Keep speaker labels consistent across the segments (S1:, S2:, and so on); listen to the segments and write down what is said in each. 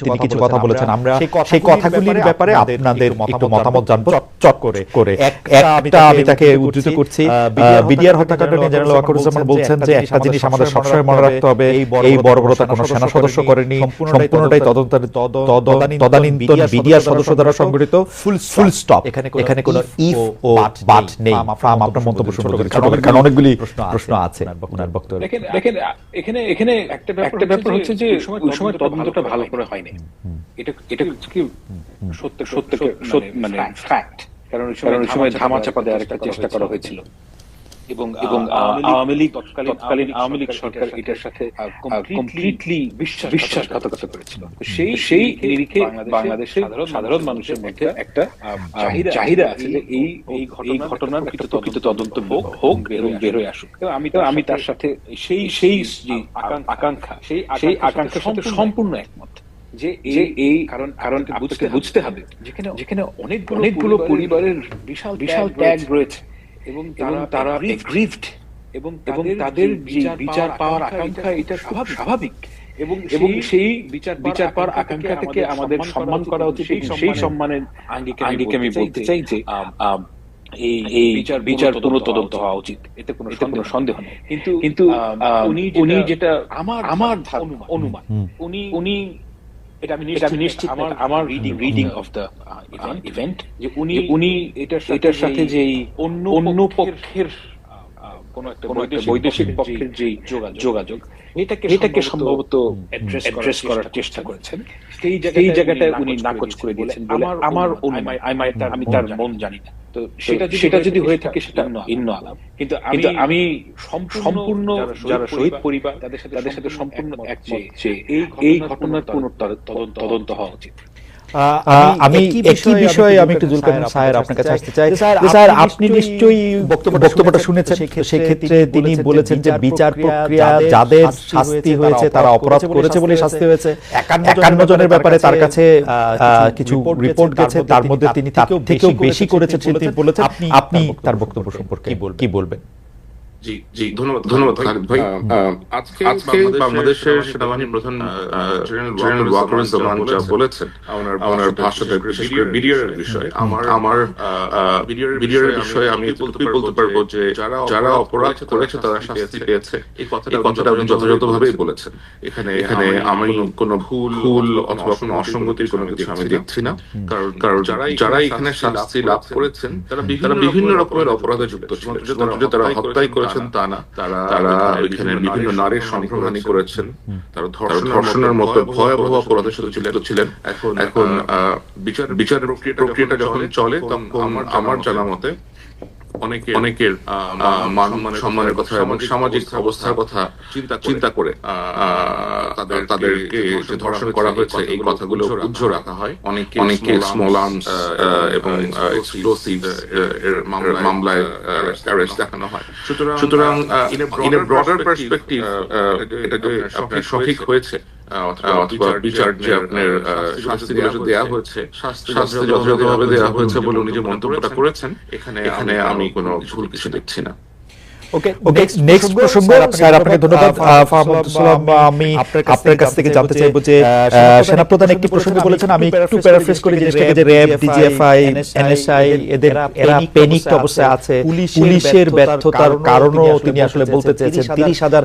S1: তিনি কিছু কথা বলেছেন। আমরা সেই কথাগুলির ব্যাপারে আপনাদের একটু মতামত জানবো চট করে। একটা আমি তাকে উদ্ধৃত করছি, বিডিআর হত্যাকাণ্ড নিয়ে জেনারেল ওয়াকারুজ্জামান বলছেন যে একটা জিনিস আমাদের সবসময় মনে রাখতে হবে, এই বর্বরতা কোনো সেনা সদস্য করেনি, সম্পূর্ণটাই তদানীন্তন বিডিআর সদস্য দ্বারা সংগঠিত, ফুল স্টপ। এখানে কোনো ইফ ও বাট নেই। ফার্ম আপনার মন্তব্য শুনতে পারি, কারণ অনেকগুলি প্রশ্ন আছে ওনার বক্তব্যে।
S2: দেখেন এখানে একটা ব্যাপার হচ্ছে যে ওই সময় তদন্তটা ভালো করে হয়নি। এটা কি সত্য মানে ফ্যাক্ট। কারণ ওই সময় ধামাচাপা দেওয়ার একটা চেষ্টা করা হয়েছিল এবং আওয়ামী লীগ তৎকালীন আওয়ামী লীগ সরকার এটার সাথে কমপ্লিটলি বিশ্বাসঘাতকতা করেছিল। সেই নিরিখে বাংলাদেশের সাধারণ মানুষের মধ্যে একটা চাহিদা আছে যে এই ঘটনার একটা প্রকৃত তদন্ত হোক এবং বের হয়ে আসুক। আমি তার সাথে সেই যে আকাঙ্ক্ষা সেই আকাঙ্ক্ষার সাথে সম্পূর্ণ একমত যে এই কারণ বুঝতে হবে যেখানে অনেকগুলো পরিবারের বিশাল ত্যাগ রয়েছে এবং তারা গ্রিভড এবং তাদের যে বিচার পাওয়ার আকাঙ্ক্ষা এটা স্বাভাবিক এবং সেই বিচার পাওয়ার আকাঙ্ক্ষা থেকে আমাদের সম্মান করা উচিত। সেই সম্মানের আঙ্গিকে আমি বলতে চাই যে এই বিচার পুনঃতদন্ত হওয়া উচিত, এতে কোনো সন্দেহ নেই। কিন্তু উনি যেটা আমার অনুমান উনি এটা আমি নিশ্চিত আমার রিডিং অফ দ্য ইভেন্ট যে উনি এটার সাথে যে অন্য পক্ষের কোন একটা বৈদেশিক পক্ষের যে যোগাযোগ এটাকে সম্ভবত অ্যাড্রেস করার চেষ্টা করেছেন। সেই জায়গাটায় উনি নাকচ করে দিয়েছেন বলে আমার আমি তার মন জানি না। তো সেটা যদি হয়ে থাকে সেটা ভিন্ন আলাপ। কিন্তু আমি সম্পূর্ণ যারা শহীদ পরিবার তাদের সাথে সম্পূর্ণ একমত যে এই ঘটনার তদন্ত হওয়া উচিত।
S1: আমি একই বিষয়ে আমি একটু জুলকারনাইন স্যার আপনার কাছে আসতে চাই। স্যার আপনি নিশ্চয়ই বক্তব্যটা শুনেছেন, সেক্ষেত্রে তিনি বলেছেন যে বিচার প্রক্রিয়া যাদের শাস্তি হয়েছে তারা অপরাধ করেছে বলে শাস্তি হয়েছে। 51 জনের ব্যাপারে তার কাছে কিছু রিপোর্ট গেছে, তার মধ্যে তিনি তার থেকেও বেশি করেছেন তিনি বলেছেন। আপনি তার বক্তব্য সম্পর্কে কি বলবেন?
S3: জি ধন্যবাদ খালিদ ভাই। আজকে বাংলাদেশের সেনাবাহিনী প্রধান জেনারেল ওয়াকারুজ্জামান যা বলেছেন ওনার ভাষণে, বিশেষ করে বিডিআর এর বিষয়ে, আমার বিডিআর এর বিষয়ে আমি বলতে পারবো যে যারা অপরাধ করেছে তারা শাস্তি পেয়েছে, এই কথাটা উনি যথাযথভাবেই বলেছেন। এখানে আমি কোনো ভুল অথবা কোনো অসঙ্গতির কোনো কিছু আমি দেখছি না। কারণ যারা এখানে শাস্তি লাভ করেছেন তারা বিভিন্ন রকমের অপরাধে যুক্ত ছিলেন। তারা হত্যাই করেছেন তা না, তারা এখানে বিভিন্ন নারীর সম্ভ্রমহানি করেছেন, তারা ধর্ষণের মতো ভয়াবহ অপরাধের সাথে জড়িত ছিলেন। এখন বিচার প্রক্রিয়াটা যখন চলে তখন আমার জানা মতে অনেকের মান সম্মানের কথা এবং সামাজিক অবস্থার কথা চিন্তা করে তাদেরকে যে ধর্ষণ করা হয়েছে এই কথাগুলো উজ্জ্ব রাখা হয়। অনেকে স্মল আর্মস এবং এক্সপ্লোসিভ এর মামলায় অ্যারেস্ট দেখানো হয়। সুতরাং ইন এ ব্রডার পার্সপেক্টিভ এটা যে সঠিক হয়েছে অথবা বিচার যে আপনার শাস্তিগুলো যে দেওয়া হয়েছে, শাস্তি যথাযথভাবে দেওয়া হয়েছে বলে উনি যে মন্তব্যটা করেছেন, এখানে আমি কোনো ভুল কিছু দেখছি না।
S1: ওকে, নেক্সট প্রসঙ্গ। স্যার আপনাকে ধন্যবাদ। ফাহম আব্দুল সালাম, আমি আপনার কাছ থেকে জানতে চাইবো যে সেনাপ্রধান একটি প্রসঙ্গ বলেছেন, আমি একটু প্যারাফ্রেজ করি জিনিসটাকে, যে র্যাব, ডিজিএফআই, এনএসআই এরা প্যানিকড অবস্থায় আছে। পুলিশের ব্যর্থতার কারণও তিনি আসলে বলতে চেয়েছেন 30,000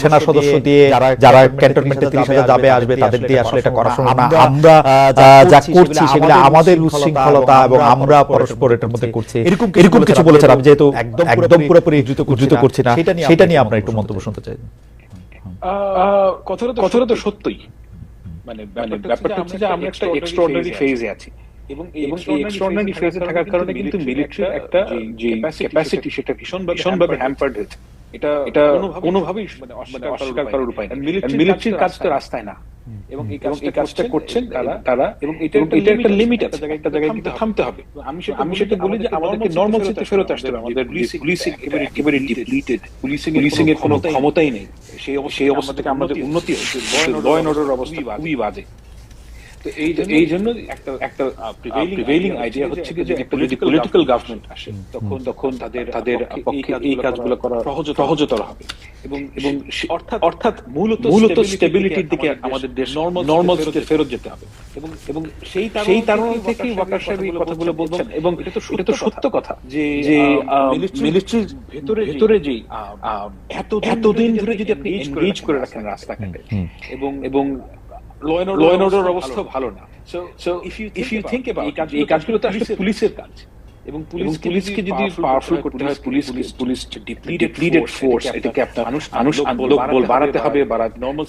S1: সেনা সদস্য দিয়ে যারা ক্যান্টনমেন্টে 30,000 যাবে আসবে তাদের দিয়ে আসলে এটা করা সম্ভব না। আমরা যা করছি সেগুলো আমাদের উচ্ছৃঙ্খলতা এবং আমরা পরস্পর এটার মধ্যে করছি, এরকম কিছু বলেছেন। আমি যেহেতু একদম পুরোপুরি উদ্ধৃত করছি না, সেটা নিয়ে আপনার একটু মন্তব্য শুনতে চাই।
S2: কথাটা তো সত্যই, মানে ব্যাপারটা হচ্ছে যে আমরা একটা এক্সট্রাঅর্ডিনারি ফেজে আছি এবং এই এক্সট্রাঅর্ডিনারি ফেজে থাকার কারণে কিন্তু মিলিটারির একটা যে ক্যাপাসিটি সেটা ভীষণভাবে হ্যাম্পার্ড হয়েছে। এটা কোনোভাবেই মানে অস্বীকার করার উপায় নেই। মিলিটারির কাজ তো রাস্তায় না, এবং এই কাজটা করছেন তারা এবং এটা একটা লিমিট আছে, একটা জায়গায় কিন্তু থামতে হবে। আমি সেটা বলি যে আমাদেরকে নরমাল সিস্টেমে ফেরত আসতে হবে। আমাদের পুলিশিং একেবারে ডিপ্লিটেড, পুলিশিং এর কোনো ক্ষমতাই নেই। সেই অবস্থা থেকে আমাদের উন্নতি হচ্ছে, ল এন্ড অর্ডার অবস্থা খুবই বাজে। তো এই জন্য একটা প্রিভেইলিং আইডিয়া হচ্ছে কি যে একটা যদি পলিটিক্যাল গভর্নমেন্ট আসে তখন তাদের পক্ষে এই কাজগুলো করা সহজতর হবে এবং অর্থাৎ মূলত স্টেবিলিটির দিকে আমাদের দেশ নরমাল স্টেটে ফেরত যেতে হবে এবং সেই কারণ থেকেই ওয়াকার সাহেব এই কথাগুলো বলছেন এবং এটা তো সত্য কথা যে মিলিটারির ভেতরে যে এতদিন ধরে যদি আপনি এনগেজ করে রাখেন রাস্তাঘাটে এবং ল এন্ড অর্ডার অবস্থা ভালো না so if you think about এই কাজগুলো তো আসলে পুলিশের কাজ এবং পুলিশকে যদি পাওয়ারফুল করতে হয় পুলিশ ডিপ্লিটেড ফোর্স এটাকে আপনার মানুষ বল বাড়াতে হবে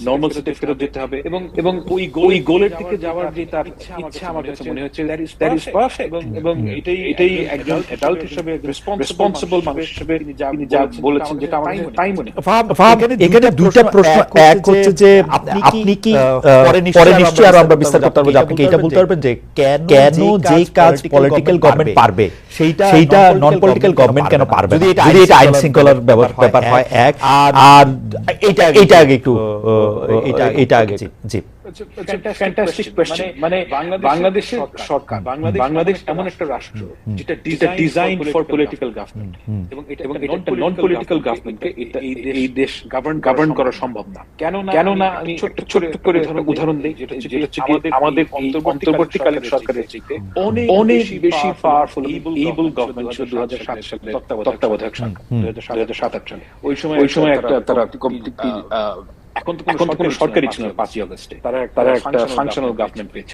S2: নরমাল স্টেটে ফেরত যেতে হবে এবং ওই গোলের দিকে যাওয়ার যে তার ইচ্ছা আমার কাছে মনে হচ্ছে দ্যাট ইজ পারফেক্ট এবং এটাই একজন অ্যাডাল্ট হিসেবে রেসপন্সিবল মানুষ হিসেবে তিনি যা বলেছেন যেটা আমার কাছে তাই মনে হয়।
S1: এখানে দুইটা প্রশ্ন, এক হচ্ছে যে আপনি কি পরে নিশ্চয়ই আরো আমরা বিস্তার করতে পারবো, আপনি কি এটা বলতে পারবেন যে কেন যে কাজ পলিটিক্যাল গভর্নমেন্ট পারবে সেইটা নন পলিটিক্যাল গভর্নমেন্ট কেন পারবে যদি এটা আইন শৃঙ্খলার ব্যাপার হয় এক, আর এইটা আগে একটু এটা আগে জি
S2: ফ্যান্টাস্টিক কোয়েশ্চেন। মানে বাংলাদেশের সরকার বাংলাদেশ এমন একটা রাষ্ট্র যেটা ডিজাইন ফর পলিটিক্যাল গভর্নমেন্ট এবং এটা নন পলিটিক্যাল গভর্নমেন্টকে এই দেশ গভর্ন করা সম্ভব না। কেন না আমি ছোট্ট করে উদাহরণ দিই, যেটা হচ্ছে আমাদের অন্তর্বর্তীকালীন সরকারের চাইতে অনেক বেশি পাওয়ারফুল এবল গভর্নমেন্ট ছিল 2007 সালে তত্ত্বাবধায়ক সরকার 2007 সালে। ওই সময় একটা তারা কমপ্লিটলি এখন তো কোনো সরকারই ছিল না 5ই আগস্টে তারা একটা ফাংশনাল গভর্নমেন্ট পেয়েছে।